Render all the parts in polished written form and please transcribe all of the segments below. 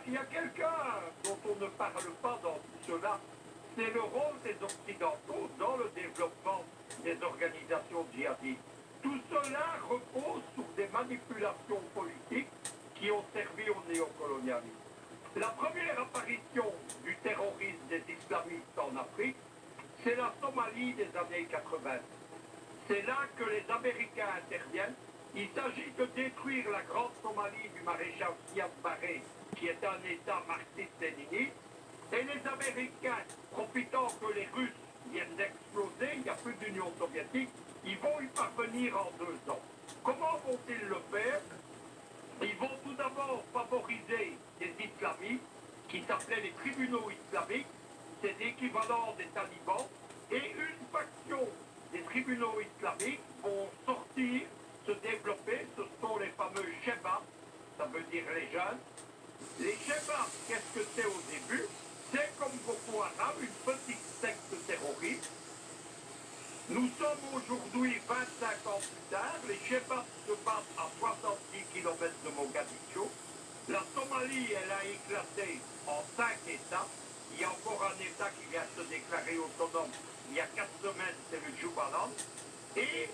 S'il y a quelqu'un dont on ne parle pas dans tout cela, c'est le rôle des Occidentaux dans le développement des organisations djihadistes. Tout cela repose sur des manipulations politiques qui ont servi au néocolonialisme. La première apparition du terrorisme des islamistes en Afrique, c'est la Somalie des années 80. C'est là que les Américains interviennent. Il s'agit de détruire la grande Somalie du maréchal Siad Barre, qui est un État marxiste-léniniste. Et les Américains, profitant que les Russes viennent d'exploser, il n'y a plus d'Union soviétique, ils vont y parvenir en 2 ans. Comment vont-ils le faire? Ils vont tout d'abord favoriser des islamistes qui s'appelaient les tribunaux islamiques, c'est l'équivalent des talibans, et une faction des tribunaux islamiques vont sortir, se développer, ce sont les fameux Shebabs, ça veut dire les jeunes. Les Shebabs, qu'est-ce que c'est au début? C'est comme Boko Haram, une petite secte terroriste. Nous sommes aujourd'hui 25 ans plus tard, les Shebabs se battent à 70 km de Mogadiscio. La Somalie, elle a éclaté en 5 États. Il y a encore un État qui vient de se déclarer autonome il y a 4 semaines, c'est le Jubaland. Et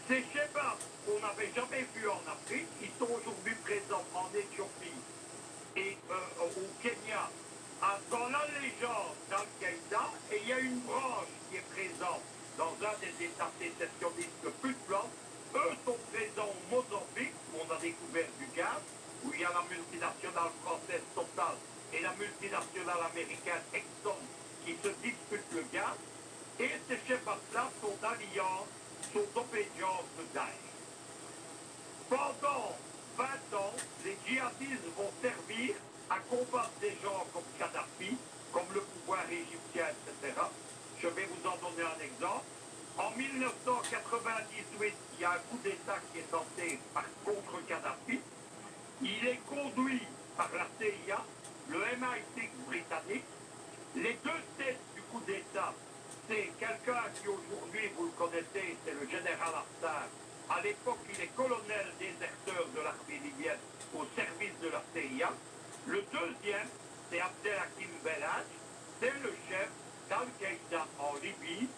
ces Shebabs qu'on n'avait jamais vus en Afrique, ils sont aujourd'hui présents en Éthiopie et au Kenya, dans l'allégeance d'Al-Qaïda, et il y a une branche qui est présente dans un des États sécessionnistes le plus blancs. Eux sont présents au Mozambique, où on a découvert du gaz, où il y a la multinationale française Total et la multinationale américaine Exxon qui se disputent le gaz. Et ces Shebabs-là sont d'alliance, sont d'obédience de Daesh. Pendant 20 ans, les djihadistes vont servir à combattre des gens comme Kadhafi, comme le pouvoir égyptien, etc. Je vais vous en donner un exemple. En 1998, il y a un coup d'État qui est tenté contre Kadhafi. Il est conduit par la CIA, le MI6 britannique. Les 2 têtes du coup d'État, c'est quelqu'un qui aujourd'hui, vous le connaissez, c'est le général Haftar. À l'époque, il est colonel déserteur de l'armée libyenne au service de la CIA. Le deuxième, c'est Abdelhakim Belhaj, c'est le chef d'Al-Qaïda en Libye.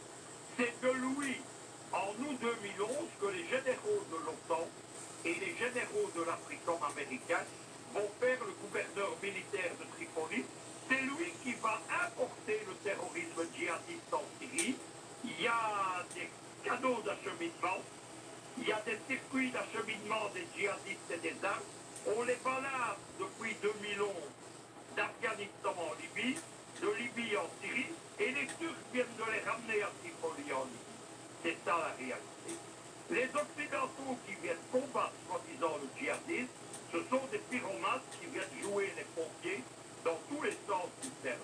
C'est de lui, en août 2011, que les généraux de l'OTAN et les généraux de l'Afrique américaine vont faire le gouverneur militaire de Tripoli. C'est lui qui va importer le terrorisme djihadiste en Syrie. Il y a des canaux d'acheminement, il y a des circuits d'acheminement des djihadistes et des armes. On les balade depuis 2011 d'Afghanistan en Libye, de Libye en Syrie, et les Turcs viennent de les ramener à Tripoli en Libye. C'est ça la réalité. Les Occidentaux qui viennent combattre, soi-disant, le djihadisme, ce sont des pyromanes qui viennent jouer les pompiers dans tous les sens du terme.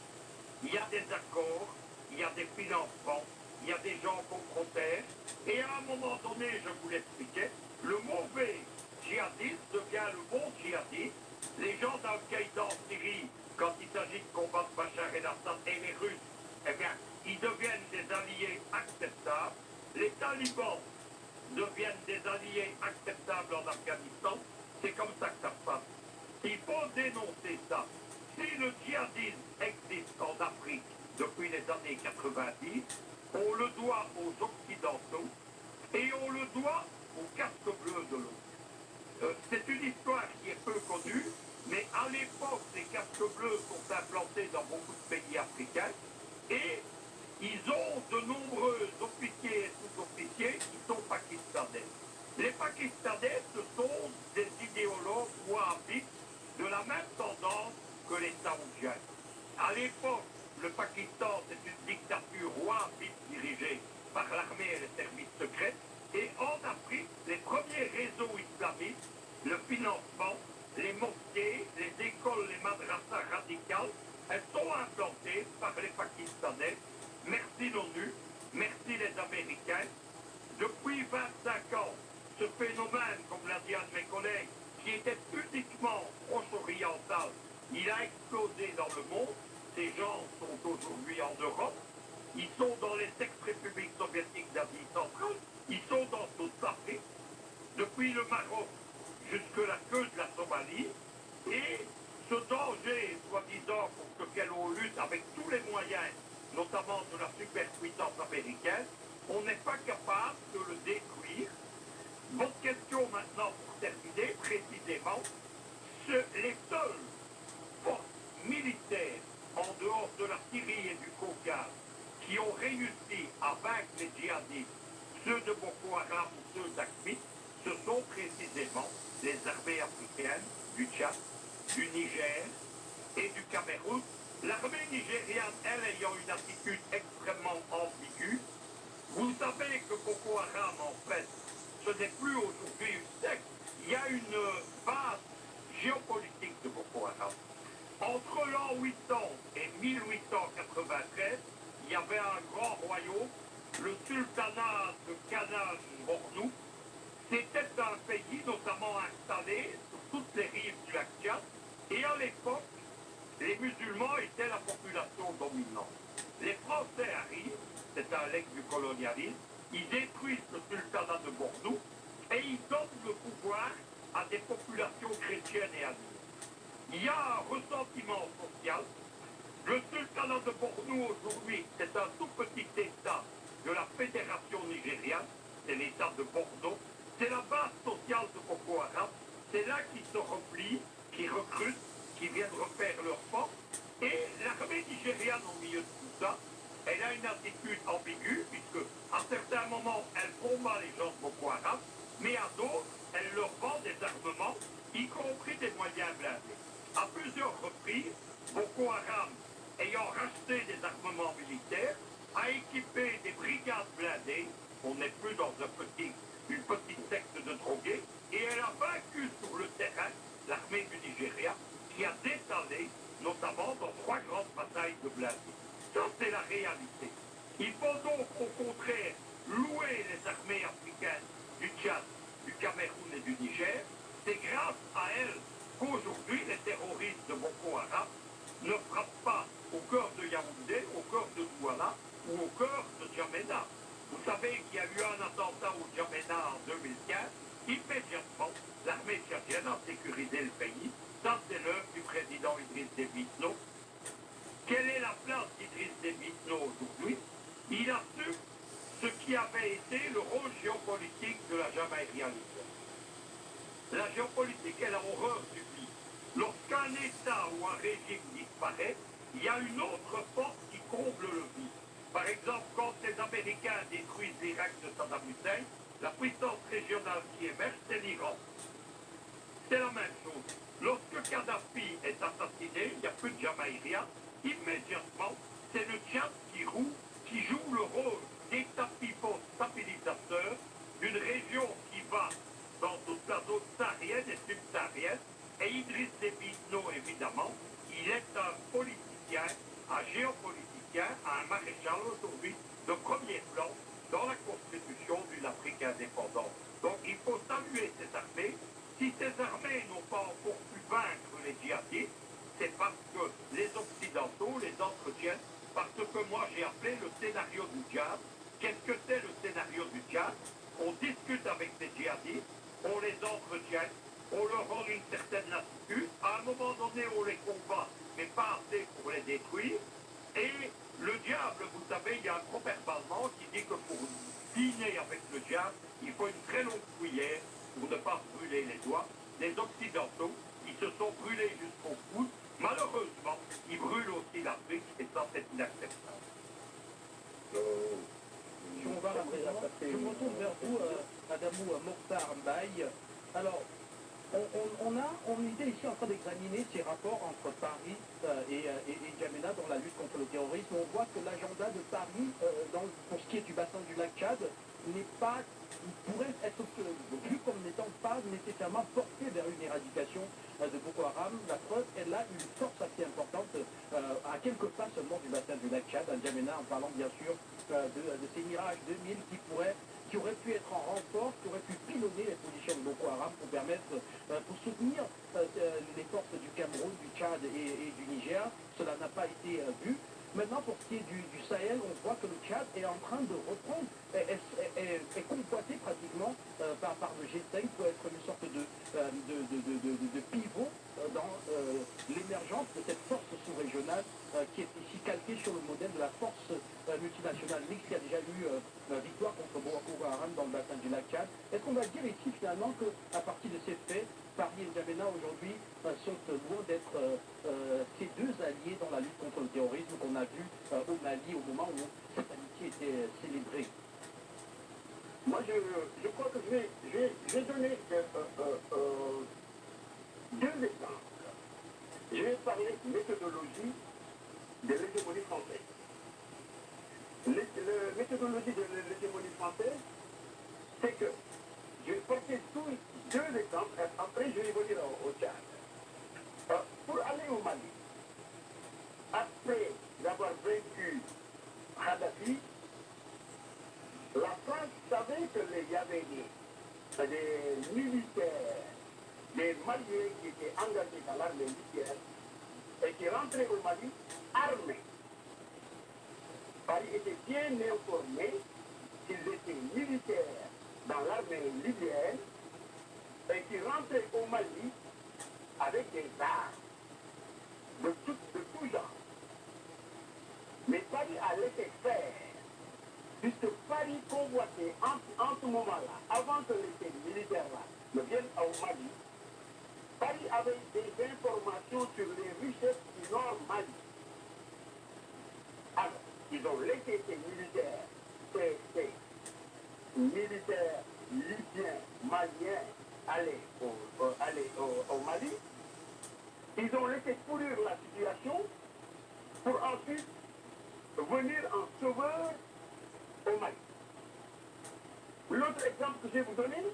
Il y a des accords, il y a des financements, il y a des gens qu'on protège, et à un moment donné, je vous l'expliquais, le mauvais djihadiste devient le bon djihadiste. Les gens d'Al-Qaïda en Syrie, quand il s'agit de combattre Bachar el-Assad et les Russes, eh bien, ils deviennent des alliés acceptables. Les talibans deviennent des alliés acceptables en Afghanistan. C'est comme ça que ça se passe. Il faut dénoncer ça. Si le djihadisme existe en Afrique depuis les années 90, on le doit aux Occidentaux et on le doit aux casques bleus de l'autre. C'est une histoire qui est peu connue, mais à l'époque, les casques bleus sont implantés dans beaucoup de pays africains et ils ont de nombreux officiers et sous-officiers qui sont pakistanais. Les Pakistanais, ce sont des idéologues wahhabites de la même tendance que les Saoudiens. À l'époque, le Pakistan, c'est une dictature wahhabite dirigée par l'armée et les services secrets. Et en Afrique, les premiers réseaux islamistes, le financement, les mosquées, les écoles, les madrasas radicales, elles sont implantées par les Pakistanais. Merci l'ONU, merci les Américains. Depuis 25 ans, ce phénomène, comme l'a dit un de mes collègues, qui était uniquement proche-oriental, il a explosé dans le monde. Ces gens sont aujourd'hui en Europe, ils sont dans les ex-républiques soviétiques d'Asie centrale, ils sont dans toute l'Afrique, depuis le Maroc jusqu'à la queue de la Somalie, et ce danger, soi-disant, contre lequel on lutte avec tous les moyens, notamment de la superpuissance américaine, on n'est pas capable de le détruire. Votre question maintenant, pour terminer, précisément, les seules forces militaires en dehors de la Syrie et du Caucase qui ont réussi à vaincre les djihadistes, ceux de Boko Haram ou ceux d'Aqmi, ce sont précisément les armées africaines du Tchad, du Niger et du Cameroun. L'armée nigériane, elle, ayant une attitude extrêmement ambiguë. Vous savez que Boko Haram, en fait, ce n'est plus aujourd'hui une secte. Il y a une base géopolitique de Boko Haram. Entre l'an 800 et 1893, il y avait un grand royaume, le sultanat de Kanan-Bornou. C'était un pays notamment installé sur toutes les rives du lac Tchad. Et à l'époque, les musulmans étaient la population dominante. Les Français arrivent, c'est un legs du colonialisme, ils détruisent le sultanat de Bordeaux et ils donnent le pouvoir à des populations chrétiennes et animées. Il y a un ressentiment social. Le sultanat de Bornou aujourd'hui, c'est un tout petit état de la fédération nigériane, c'est l'état de Bordeaux, c'est la base sociale de Boko Haram, c'est là qu'ils se replient, qu'ils recrutent, qui viennent refaire leur force. Et l'armée nigériane, au milieu de tout ça, elle a une attitude ambiguë, puisque à certains moments, elle combat les gens de Boko Haram, mais à d'autres, elle leur vend des armements, y compris des moyens blindés. À plusieurs reprises, Boko Haram, ayant racheté des armements militaires, a équipé des brigades blindées. On n'est plus dans une petite secte de drogués, et elle a vaincu sur le terrain l'armée du Nigeria, qui a détalé, notamment dans 3 grandes batailles de blindés. Ça, c'est la réalité. Il faut donc, au contraire, louer les armées africaines du Tchad, du Cameroun et du Niger. C'est grâce à elles qu'aujourd'hui, les terroristes de Boko Haram ne frappent pas au cœur de Yaoundé, au cœur de Douala ou au cœur de Djamena. Vous savez qu'il y a eu un attentat au Djamena en 2015. Immédiatement, l'armée tchadienne a sécurisé le pays. Ça, c'est l'œuvre du président Idriss Déby Itno. Quelle est la place d'Idriss Déby Itno aujourd'hui? Il assume ce qui avait été le rôle géopolitique de la Jamaïque réalisée. La géopolitique est la horreur du vide. Lorsqu'un État ou un régime disparaît, il y a une autre force qui comble le vide. Par exemple, quand les Américains détruisent l'Irak de Saddam Hussein, la puissance régionale qui émerge, c'est l'Iran. C'est la même chose. Lorsque Kadhafi est assassiné, il n'y a plus de Jamaïria, immédiatement, c'est le Tchad qui joue le rôle d'état pivot stabilisateur d'une région qui va dans toute la zone saharienne et subsaharienne. Et Idriss Déby Itno, évidemment, il est un politicien, un géopoliticien, un maréchal aujourd'hui de premier plan dans la constitution d'une Afrique indépendante. Donc il faut saluer ces armées. Si ces armées n'ont pas encore pu vaincre les djihadistes, c'est parce que les Occidentaux les entretiennent par ce que moi j'ai appelé le scénario du Tchad. Qu'est-ce que c'est le scénario du Tchad? On discute avec les djihadistes, on les entretient, on leur rend une certaine latitude. À un moment donné, on les combat, mais pas assez pour les détruire. Et le diable, vous savez, il y a un proverbe allemand qui dit que pour dîner avec le diable, il faut une très longue cuillère pour ne pas brûler les doigts. Les Occidentaux, ils se sont brûlés jusqu'au coude. Malheureusement, ils brûlent aussi l'Afrique et ça, c'est inacceptable. Si on va à présent, je me retourne vers vous, Adamou Mokhtar Mbaye. Alors, on était ici en train d'examiner ces rapports entre Paris et Djamena dans la lutte contre le terrorisme. On voit que l'agenda de Paris, pour ce qui est du bassin du lac Tchad, n'est pas, pourrait être vu comme n'étant pas nécessairement porté vers une éradication de Boko Haram. La preuve, elle a une force assez importante à quelques pas seulement du bassin du lac Tchad, à Djamena, en parlant bien sûr de ces Mirage 2000 qui auraient pu être en renfort, qui auraient pu pilonner les positions de Boko Haram pour soutenir les forces du Cameroun, du Tchad et du Niger. Cela n'a pas été vu. Maintenant, pour ce qui est du Sahel, on voit que le Tchad est en train de reprendre, est convoité pratiquement par le G5 pour être une sorte de pivot l'émergence de cette force sous-régionale qui est ici calquée sur le modèle de la force multinationale mixte qui a déjà eu victoire contre Boko Haram dans le bassin du lac Tchad. Est-ce qu'on va dire ici finalement qu'à partir de ces faits, Paris et N'Djamena aujourd'hui sont loin d'être ces deux alliés dans la lutte contre le terrorisme qu'on a vu au Mali au moment où cette amitié était célébrée? Moi, je crois que je vais donner deux exemples. Je vais parler de méthodologie de l'hégémonie française. La méthodologie de l'hégémonie française, c'est que je vais porter deux exemples, après je vais revenir au Tchad. Pour aller au Mali, après avoir vaincu Kadhafi, la France savait qu'il y avait des militaires, des Maliens qui étaient engagés dans l'armée militaire et qui rentraient au Mali armés. Paris était bien informé qu'ils étaient militaires dans l'armée libyenne et qui rentraient au Mali avec des armes de tout genre. Mais Paris a laissé faire, puisque Paris convoitait en ce moment-là, avant que ces militaires-là ne viennent au Mali, Paris avait des informations sur les richesses du Nord Mali. Alors, ils ont laissé ces militaires libyens, maliens, aller au Mali. Ils ont laissé pourrir la situation pour ensuite venir en sauveur au Mali. L'autre exemple que je vais vous donner,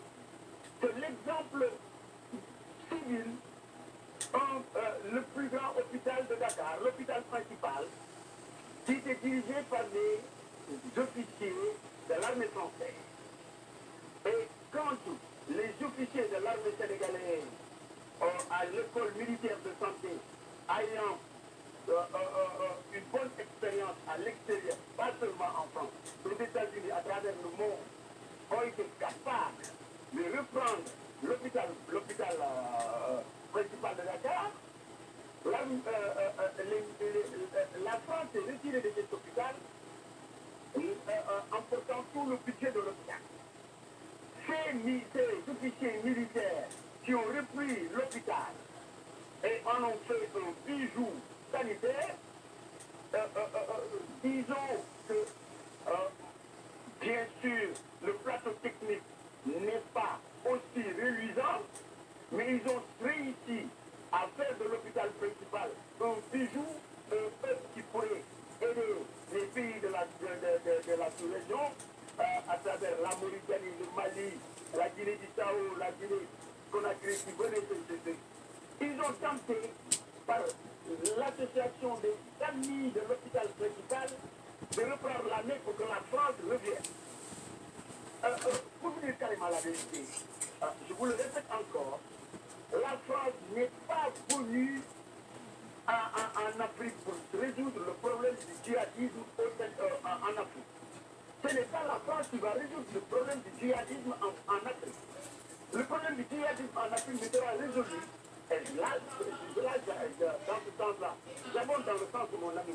c'est l'exemple civil, le plus grand hôpital de Dakar, l'hôpital principal, qui était dirigé par des officiers de l'armée française. Et quand les officiers de l'armée sénégalaise à l'école militaire de santé ayant une bonne expérience à l'extérieur, pas seulement en France, aux États-Unis, à travers le monde, ont été capables de reprendre l'hôpital principal de Dakar. La France est retirée de cet hôpital en portant tout le budget de l'hôpital. Ces officiers militaires qui ont repris l'hôpital et en ont fait un bijou sanitaire, disons que, bien sûr, le plateau technique n'est pas aussi reluisant, mais ils ont réussi à faire de l'hôpital principal un bijou, un peuple qui pourrait aider les pays de la sous-région, à travers la Mauritanie, le Mali, la Guinée-Bissau, la Guinée-Conakry, qui venaient de. Ils ont tenté, par l'association des amis de l'hôpital principal, de reprendre la main pour que la France revienne. Pour vous dire carrément la vérité, je vous le répète encore, la France n'est pas venue en Afrique pour résoudre le problème du djihadisme en Afrique. Ce n'est pas la France qui va résoudre le problème du djihadisme en Afrique. Le problème du djihadisme en Afrique ne sera résolu. Et là, dans ce sens-là, d'abord dans le sens de mon ami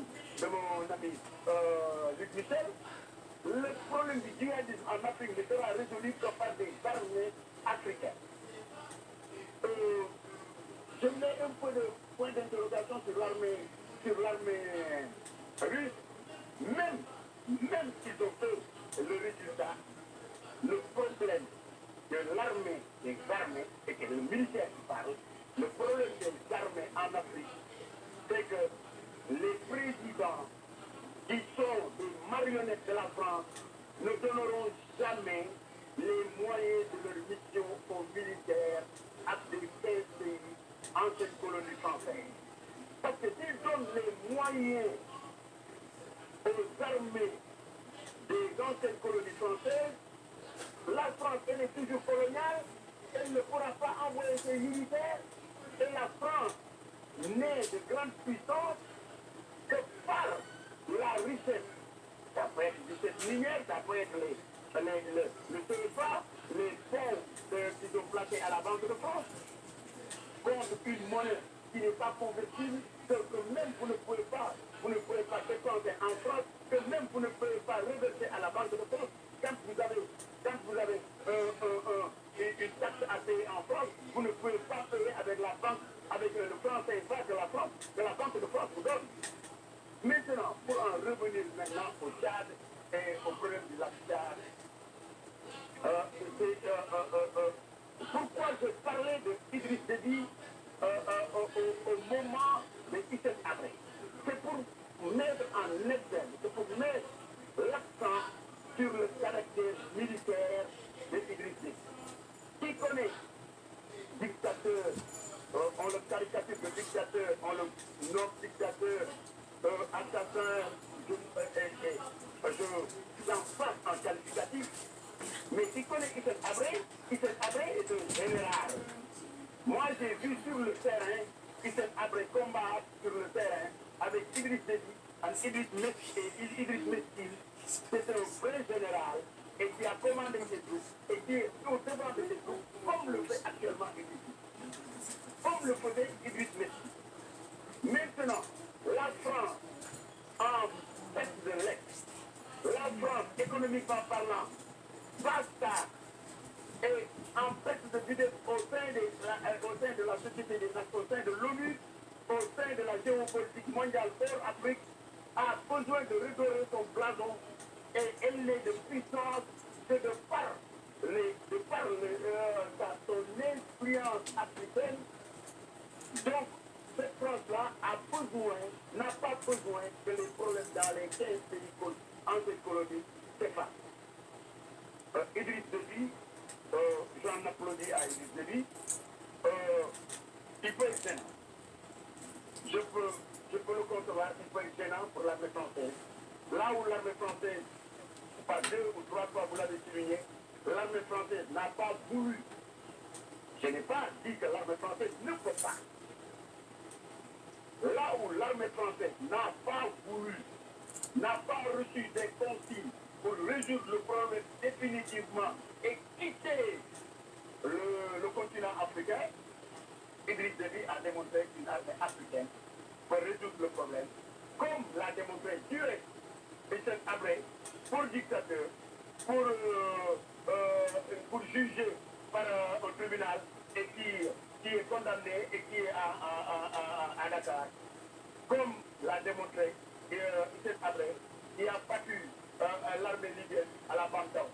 Luc Michel, le problème du djihadisme en Afrique ne sera résolu que par des armées africaines. Je mets un peu de point d'interrogation sur l'armée russe, même s'ils ont fait le résultat, le problème de l'armée, des armées, et que le militaire qui parle, le problème des armées en Afrique, c'est que les présidents qui sont des marionnettes de la France ne donneront jamais les moyens de leur mission aux militaires à des 15 pays, anciennes colonies françaises. Parce que s'ils donnent les moyens aux armées des anciennes colonies françaises, la France, elle est toujours coloniale, elle ne pourra pas envoyer ses militaires, et la France n'est de grande puissance que par la richesse. Ça peut être richesse minière, ça peut être le CFA, les fonds qu'ils ont placés à la Banque de France, contre une monnaie qui n'est pas convertible, que même vous ne pouvez pas dépenser en France, que même vous ne pouvez pas reverser à la Banque de France. Quand vous avez une taxe à payer en France, vous ne pouvez pas payer avec la banque, avec le franc CFA de la France, de la Banque de France vous donne. Maintenant, pour en revenir maintenant au Tchad et au problème du lac Tchad, pourquoi je parlais de Idriss Déby au moment de Hissène Habré? C'est pour mettre en exergue, c'est pour mettre l'accent sur le caractère militaire de Idriss Déby. Qui connaît dictateur, on le caricature de dictateur, on le nomme dictateur, assassin, j'en passe en qualificatif. Mais qui connaît Hissène Habré est un général. Moi, j'ai vu sur le terrain Hissène Habré combattre sur le terrain avec Idriss Déby, Idriss Mestil. C'est un vrai général et qui a commandé ses troupes et qui est au devant de ses troupes, comme le fait actuellement Idriss Déby. Comme le faisait Idriss Mestil. Maintenant, la France, en tête de l'Est, la France, économiquement parlant, basta et en fait de vitesse au sein de la société des nations, au sein de l'ONU, au sein de la géopolitique mondiale hors Afrique, a besoin de redorer son blason et elle n'est de puissance que de par son influence africaine. Donc, cette France-là n'a pas besoin que les problèmes dans les 15 pays anciennes colonies s'effacent. Idriss Déby, j'en applaudis à Idriss Déby, il peut être gênant. Je peux le concevoir, il peut être gênant pour l'armée française. Là où l'armée française, par 2 ou 3 fois, vous l'avez souligné, l'armée française n'a pas voulu. Je n'ai pas dit que l'armée française ne peut pas. Là où l'armée française n'a pas voulu, n'a pas reçu des consignes pour résoudre le problème définitivement et quitter le continent africain, Idriss Déby a démontré qu'une armée africaine peut résoudre le problème, comme l'a démontré direct Hissène Habré, pour dictateur, pour juger par un tribunal et qui est condamné et qui est à Dakar, comme l'a démontré Hissène Habré, qui a battu l'armée libyenne à la Bantao.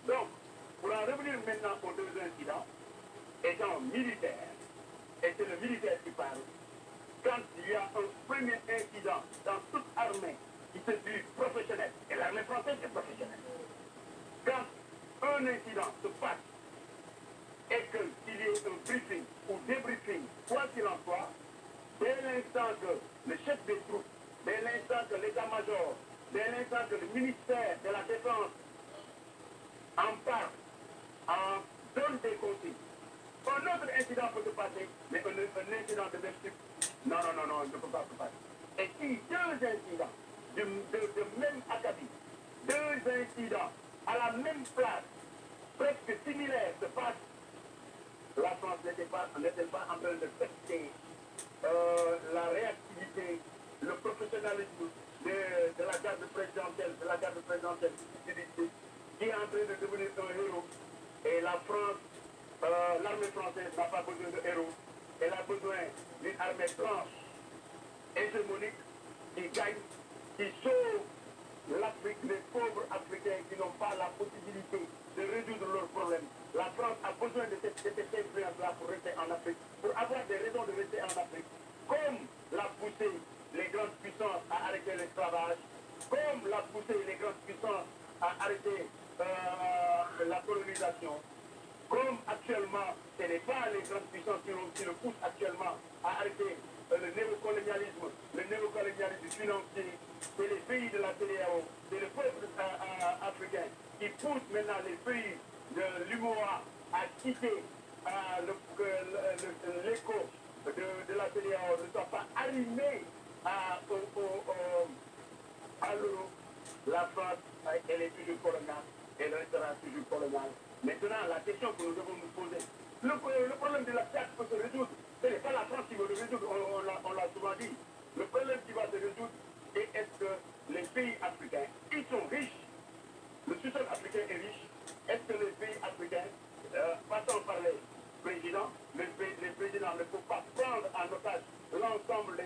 Donc, pour en revenir maintenant aux 2 incidents, étant militaire, et c'est le militaire qui parle, quand il y a un premier incident dans toute armée qui se dit professionnelle, et l'armée française est professionnelle, quand un incident se passe et qu'il y ait un briefing ou débriefing, quoi qu'il en soit, dès l'instant que le chef des troupes, dès l'instant que l'état-major, dès l'instant que le ministère de la Défense en parle, en donne des consignes, un autre incident peut se passer, mais un incident de même type, non, il ne peut pas se passer. Et si 2 incidents de même acabit, 2 incidents à la même place, presque similaires se passent, la France n'était pas en train de tester la réactivité, le professionnalisme de la garde présidentielle, qui est en train de devenir un héros. Et la France, l'armée française n'a pas besoin de héros. Elle a besoin d'une armée blanche, hégémonique, qui gagne, qui sauve l'Afrique, les pauvres Africains qui n'ont pas la possibilité de résoudre leurs problèmes. La France a besoin de cette influence-là pour rester en Afrique, pour avoir des raisons de rester en Afrique, comme l'a poussé les grandes puissances à arrêter l'esclavage, comme l'a poussé les grandes puissances à arrêter la colonisation, comme actuellement, ce n'est pas les grandes puissances qui le poussent actuellement à arrêter le néocolonialisme financier, c'est les pays de la CEDEAO, c'est le peuple africain qui pousse maintenant les pays de l'UMOA à quitter l'écho de la CEDEAO, ne soit pas arrimé à l'euro. La France, elle est toujours coloniale, elle restera toujours coloniale. Maintenant, la question que nous devons nous poser, le problème de la Tchad peut se résoudre. Ce n'est pas la France qui veut les présidents ne faut pas prendre en otage l'ensemble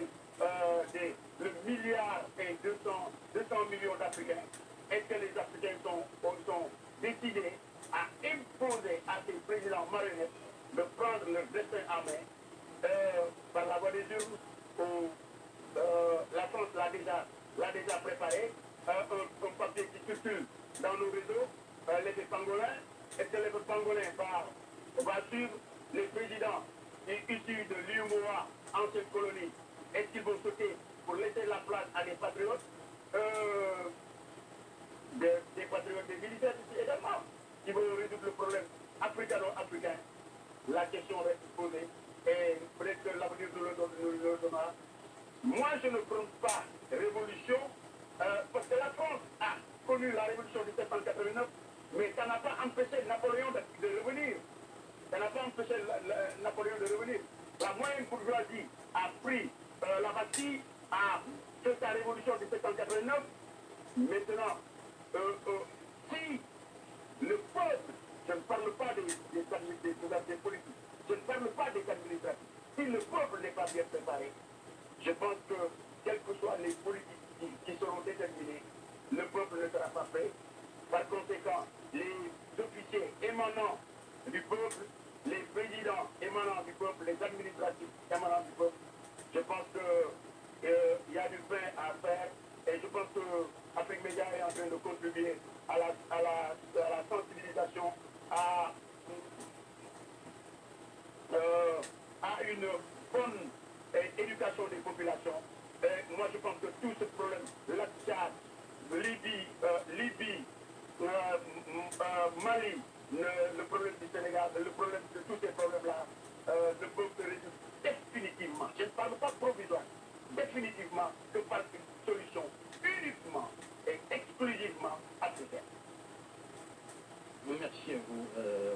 le milliard et 200 millions d'Africains. Est-ce que les Africains sont décidés à imposer à ces présidents marionnettes de prendre leur destin en main par la voie des urnes ou la France l'a déjà préparé, un papier qui circule dans nos réseaux, l'effet pangolin. Est-ce que l'effet pangolin va suivre les présidents issus de l'UMOA, ancienne colonie? Est-ce qu'ils vont sauter pour laisser la place à des patriotes, des patriotes, des militaires ici également, qui vont résoudre le problème africano-africain? La question reste posée et peut-être que l'avenir nous le donnera. Moi, je ne prône pas révolution parce que la France a connu la révolution de 1789, mais ça n'a pas empêché Napoléon de revenir. Ça n'a pas empêché Napoléon de revenir. La moyenne bourgeoisie a pris la Bastille, a fait sa révolution de 1789. Maintenant, si le peuple, je ne parle pas des politiques, je ne parle pas des administratifs, si le peuple n'est pas bien préparé, je pense que, quelles que soient les politiques qui seront déterminées, le peuple ne sera pas prêt. Par conséquent, les officiers émanant du peuple, les présidents émanant du peuple, les administratifs émanant du peuple, je pense qu'il y a du pain à faire et je pense que Afrique Média est en train de contribuer à la sensibilisation, à une bonne éducation des populations. Et moi, je pense que tout ce problème, la Tchad, Libye, Mali, le problème du Sénégal, le problème de tous ces problèmes-là, ne peuvent se résoudre définitivement. Je ne parle pas provisoire, définitivement que par une solution uniquement et exclusivement africaine. Merci à vous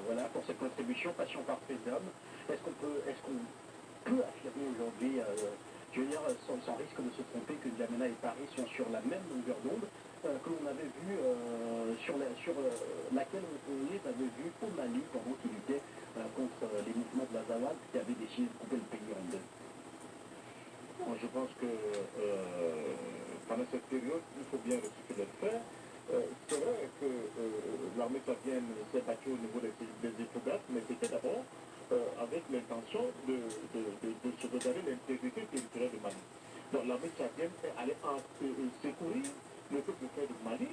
voilà, pour cette contribution, passion par fait d'homme. Est-ce qu'on peut affirmer aujourd'hui, je veux dire, sans risque de se tromper, que N'Djamena et Paris sont sur la même longueur d'onde que l'on avait vu, sur laquelle on les avait vus au Mali pendant qu'ils luttaient contre les mouvements de la Zawad qui avaient décidé de couper le pays en deux? Bon, je pense que pendant cette période, il faut bien recycler le faire. C'est vrai que l'armée tchadienne s'est battue au niveau des Hippographes, mais c'était d'abord avec l'intention de sauvegarder l'intégrité territoriale du Mali. Donc l'armée tchadienne est allée secourir le peuple frère du Mali,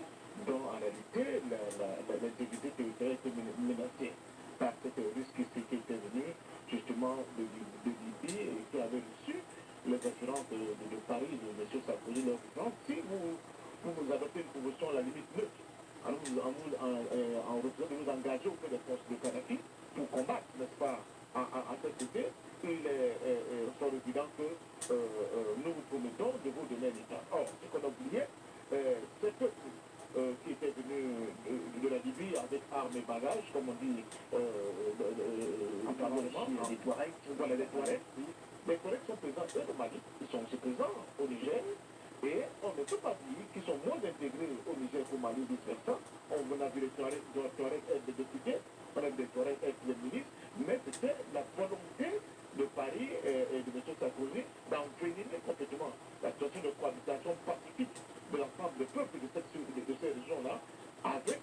dont en réalité l'intégrité territoriale était menacée par ces terroristes qui étaient venus justement de Libye et qui avaient reçu les assurances de Paris, de M. Sarkozy, leur disant, si vous adoptez une position à la limite neutre, en refusant de vous engager auprès des forces de Kadhafi pour combattre, n'est-ce pas, à cet côté, il est fort évident que nous vous promettons de vous donner un État. Or, ce qu'on a oublié, c'est que qui était venu de la Libye avec armes et bagages, comme on dit, les Touaregs. Voilà, les Touaregs, oui. Les Touaregs sont présents au Mali, ils sont aussi présents au Niger, et on ne peut pas dire qu'ils sont moins intégrés au Niger qu'au Mali, vice-versa. On a vu les Touaregs être des députés, on a vu les Touaregs être les ministres, mais c'était la volonté de Paris et de M. Sarkozy d'entraîner complètement la situation de cohabitation pacifique de l'ensemble des peuples de ces régions-là avec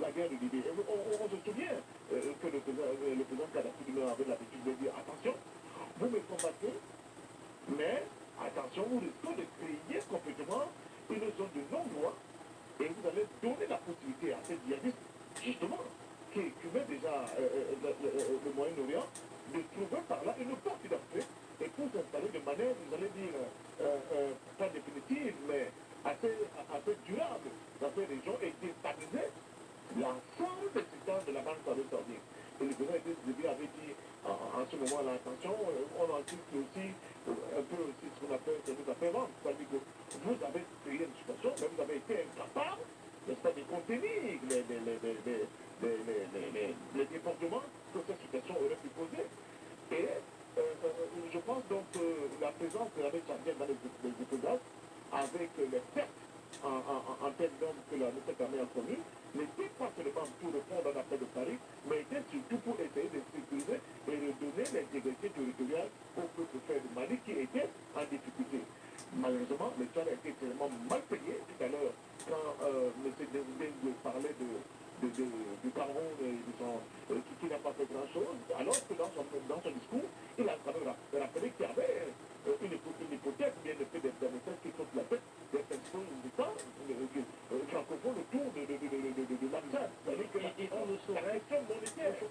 la guerre de Libye. On se souvient que le président Kadhafi avait l'habitude de dire attention, vous me combattez, mais attention, vous risquez de créer complètement une zone de non-droit et vous allez donner la possibilité à ces djihadistes, justement, qui met déjà le Moyen-Orient, de trouver par là une porte d'entrée et pour s'installer de manière, vous allez dire, pas définitive, mais assez durable dans ces régions et déstabiliser l'ensemble des secteurs de la bande saoudite. Et le président Idriss avait dit en ce moment-là, attention, on anticipe aussi un peu aussi ce qu'on appelle, c'est-à-dire que vous avez créé une situation, mais vous avez été incapable, n'est-ce pas, de contenir les départements que cette situation aurait pu poser. Et je pense donc que la présence de l'armée tchadienne dans les Hippographes, avec les pertes en termes d'hommes que cette armée a connues, n'était pas seulement pour répondre à l'appel de Paris, mais était surtout pour essayer de sécuriser et de donner l'intégrité territoriale au peuple frère du Mali qui était en difficulté. Malheureusement, le Tchad a été extrêmement mal payé tout à l'heure quand M. Deng parlait du Cameroun et qui n'a pas fait grand-chose, alors que dans son discours, il a quand même rappelé qu'il y avait une hypothèque, bien le fait des messages qui sont la tête des principaux États francophones autour de l'Amzad. Et on ne saurait.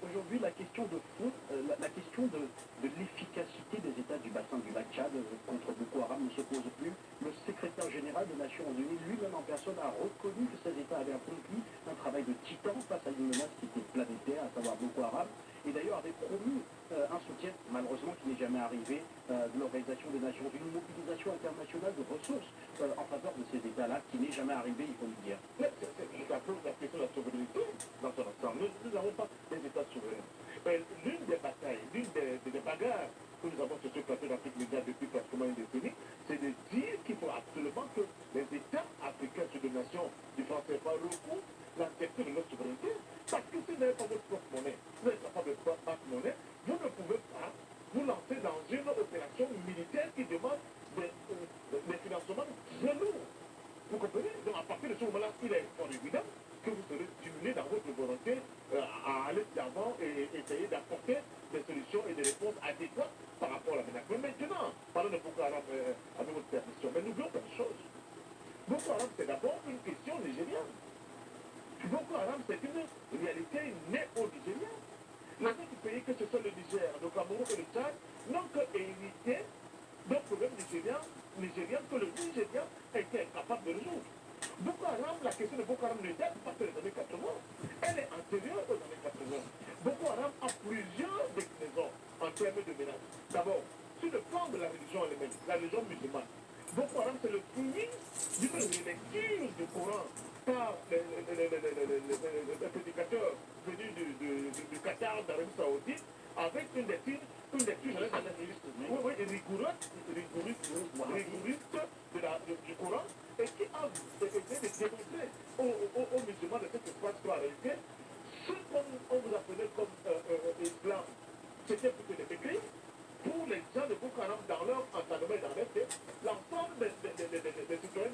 Aujourd'hui, la question de fond, la question de l'efficacité des États du bassin du lac Tchad contre Boko Haram ne se pose plus. Le secrétaire général des Nations Unies, lui-même en personne, a reconnu que ces États avaient accompli un travail de titan face à une menace qui était planétaire, à savoir Boko Haram, et d'ailleurs avait promis un soutien, malheureusement qui n'est jamais arrivé, de l'Organisation des Nations Unies, une mobilisation internationale de ressources en faveur de ces États-là, qui n'est jamais arrivé, il faut le dire. Je t'appelle la question de la souveraineté dans son ensemble. Nous n'avons pas des États souverains. L'une des batailles, l'une des bagarres que nous avons sur ce plateau d'Afrique médiane depuis pratiquement une décennie, c'est de dire qu'il faut absolument que les États africains sur des nations du franc CFA recourent la question de leur souveraineté. Parce que si vous n'avez pas votre propre monnaie, vous n'êtes pas de votre monnaie, vous ne pouvez pas vous lancer dans une opération militaire qui demande des financements très lourds. Vous comprenez? Donc à partir de ce moment-là, il est fort évident que vous serez stimulé dans votre volonté à aller de l'avant et essayer d'apporter des solutions et des réponses adéquates par rapport à la menace. Mais maintenant, parlons de Boko Haram avec votre permission. Mais n'oublions pas une chose. Boko Haram, c'est d'abord une question nigérienne. Boko Haram, c'est une réalité née au Nigeria. Les autres pays, que ce soit le Niger, le Cameroun et le Tchad, n'ont que hérité d'un problème nigérien que le Nigeria était incapable de résoudre. Boko Haram, la question de Boko Haram ne date pas que les années 80. Elle est antérieure aux années 80. Boko Haram a plusieurs déclinaisons en termes de menaces. D'abord, sur le plan de la religion elle-même, la religion musulmane, Boko Haram, c'est le fruit d'une relecture du Coran par les prédicateurs venus du Qatar, d'Arabie Saoudite, avec une lecture rigoureuse du Coran et qui a essayé de démontrer aux musulmans de cet espace que la réalité, ce qu'on vous appelait comme islam, c'était plutôt des béquilles. Pour les gens de Boko Haram dans leur enseignement et dans leur tête, l'ensemble des citoyens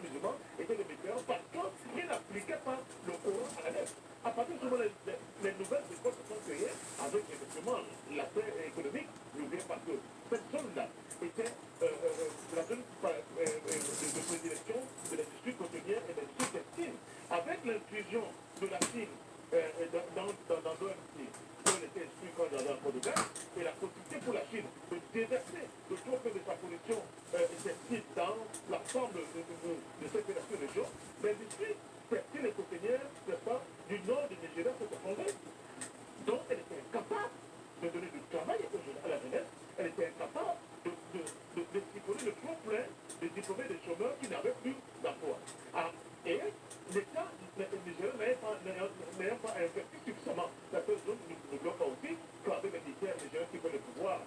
musulmans étaient des mécréants parce qu'ils n'appliquaient pas le Coran à la lettre. À partir de ce moment, les nouvelles écoles se sont créées avec effectivement l'aspect économique. N'oubliez pas que cette zone-là était la zone de prédilection de l'industrie cotonnière et de l'industrie textile. Avec l'inclusion de la Chine dans l'OMC, elle était exclue quand dans l'accord de gaz, et la possibilité pour la Chine de déverser le trop peu de sa production textile dans l'ensemble de cette région, l'industrie textile et cotonnière, n'est-ce pas, du nord du Nigeria s'est effondrée. Donc elle était incapable de donner du travail à la jeunesse, elle était incapable de siphonner le trop plein de diplômés des chômeurs qui n'avaient plus d'emploi. Et l'État nigérien n'ayant pas investi suffisamment dans cette zone, ne bloque pas aussi qu'avec les militaires nigériens qui veulent le pouvoir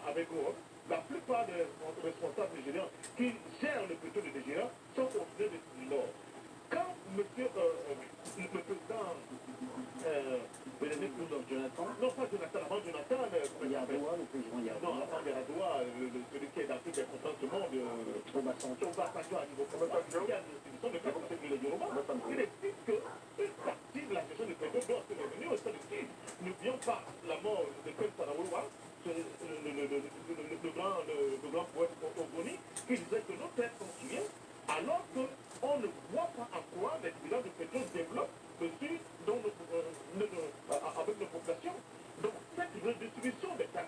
avec Gouron, la plupart des responsables nigériens qui gèrent le pétrole de Nigeria sont originaires du Nord. Quand le président Jonathan. Non, pas Jonathan, avant Jonathan, Yar'Adua, le président Yar'Adua. Non, avant Yar'Adua, celui qui est dans toutes les conférences du monde, Obasanjo à niveau international, il y a une institution de fait que les Yoruba, il explique qu'une partie de la gestion du pétrole doit se revenir au sein du Sud. N'oublions pas la mort de Ken Sanaouloua, le grand poète Ogoni, qui disait que nos terres sont souillées, alors qu'on ne voit pas à quoi les bilans du pétrole développent le Sud avec nos populations. Donc cette redistribution des terres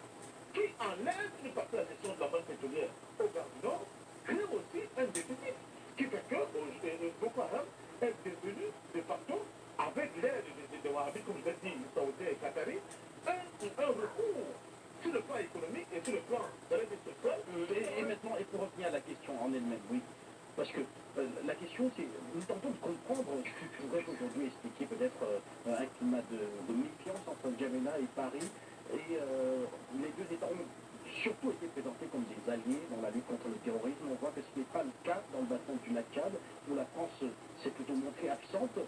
qui enlève une partie de la gestion de la banque pétrolière au Gard du Nord crée aussi un déficit qui fait que Boko Haram est devenu de facto, avec l'aide des Wahhabis, comme je l'ai dit, saoudiens et qataris, un recours sur le plan économique et sur le plan de l'aide sociale. Et maintenant, et pour revenir à la question en elle-même, oui. Parce que la question, c'est, nous tentons de comprendre ce qui pourrait aujourd'hui expliquer peut-être un climat de méfiance entre N'Djamena et Paris. Et les deux États ont surtout été présentés comme des alliés dans la lutte contre le terrorisme. On voit que ce n'est pas le cas dans le bassin du lac Tchad, où la France s'est plutôt montrée absente,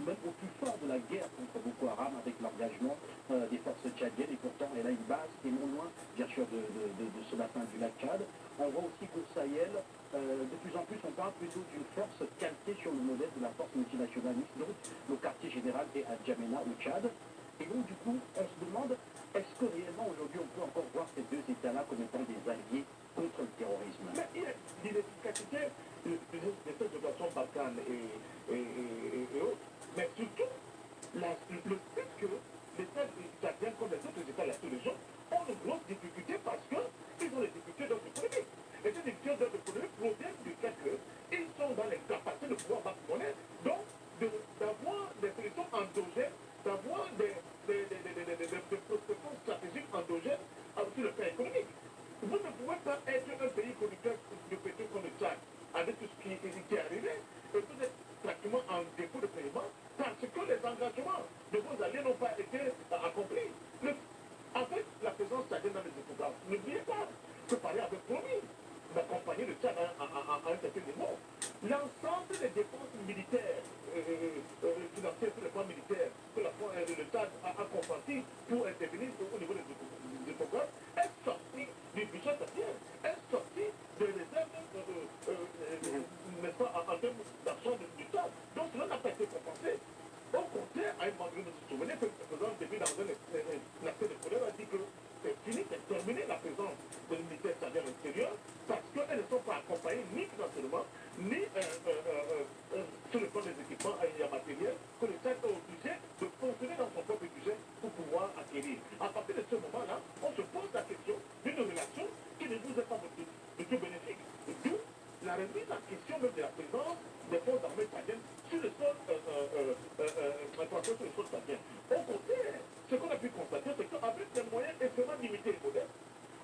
même au plus fort de la guerre contre Boko Haram, avec l'engagement des forces tchadiennes. Et pourtant, elle a une base qui est non loin, bien sûr, de ce bassin du lac Tchad. On voit aussi qu'au Sahel, de plus en plus, on parle plutôt d'une force calquée sur le modèle de la force multinationaliste. Donc, le quartier général est à Djamena, au Tchad. Et donc, du coup, on se demande, est-ce que réellement, aujourd'hui, on peut encore voir ces deux États-là comme étant des alliés contre le terrorisme? Mais il y a l'efficacité des cette situation Balkans et autres. Mais surtout, le fait que l'État italien, comme les autres États de la sous-région, ont de grosses difficultés parce qu'ils ont des difficultés d'ordre économique. Et ces difficultés d'ordre économique proviennent du fait qu'ils sont dans l'incapacité de pouvoir battre monnaie, donc d'avoir des solutions endogènes, d'avoir des prospections stratégiques endogènes sur le plan économique. Vous ne pouvez pas être un pays producteur de pétrole comme le Tchad, avec tout ce qui est arrivé, et vous êtes pratiquement en défaut de paiement, parce que les engagements de vos alliés n'ont pas été accomplis. En fait, la présence tchadienne dans les écoutes, n'oubliez pas que Paris avait promis d'accompagner le Tchad à un certain niveau. L'ensemble des dépenses militaires, financières sur le plan militaire, que le Tchad a consenti pour intervenir au niveau des programmes, est sorti du budget tchadien, est sorti de réserves, n'est-ce pas, en termes d'action du Tchad. Donc cela n'a pas été compensé. Au contraire, à un moment donné, vous vous souvenez que le président Déby, dans un acte de colère, a dit que c'est fini, c'est terminé la présence de l'unité tchadienne à l'extérieur, parce qu'elles ne sont pas accompagnées ni financièrement, ni sur le plan des équipements et matériels, que le Tchad est obligé de fonctionner dans son propre budget pour pouvoir acquérir. À partir de ce moment-là, on se pose la question d'une relation qui ne vous est pas de tout bénéfique. D'où la remise en question même de la présence des forces armées tchadiennes sur le sol sur le sol tchadien. Au contraire, ce qu'on a pu constater, c'est qu'avec des moyens extrêmement limités et modestes,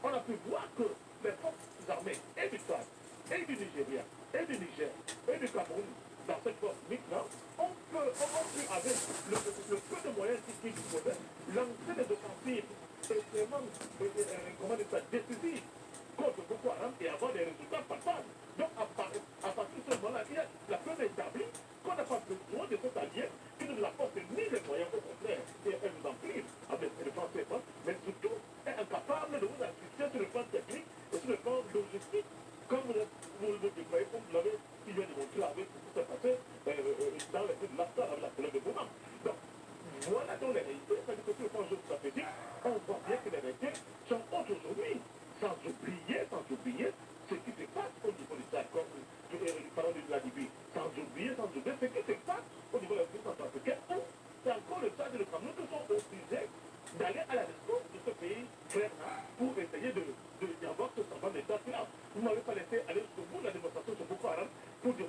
on a pu voir que les forces armées et du Tchad, et du Nigeria, et du Niger, et du Cameroun, dans cette force mixte-là, on pu, avec le peu de moyens qui disposaient, lancer des offensives extrêmement, comment dire ça, décisives contre Boko Haram et avoir des résultats palpables. Donc, à partir de ce moment-là, il y a la preuve établie qu'on n'a pas besoin de cet allié qui ne nous apporte ni les moyens, au contraire, et elle nous en prive avec le plan CFA, mais surtout est incapable de vous assister sur le plan technique et sur le plan logistique, comme vous le déployez, comme vous l'avez si bien démontré avec ce qui s'est passé dans les pays de l'Afrique avec la colère de Bouman. Donc, voilà donc les réalités, c'est-à-dire que sur le plan géostratégique, on voit bien que les réalités sont autres aujourd'hui. Sans oublier ce qui se passe au niveau du Tchad, comme parlant de la Libye, sans oublier ce qui se passe au niveau de la République centrafricaine, où c'est encore le Tchad et le Cameroun qui sont obligés d'aller à la rescousse de ce pays frère pour essayer d'avoir ce semblant d'état là. Vous ne m'avez pas laissé aller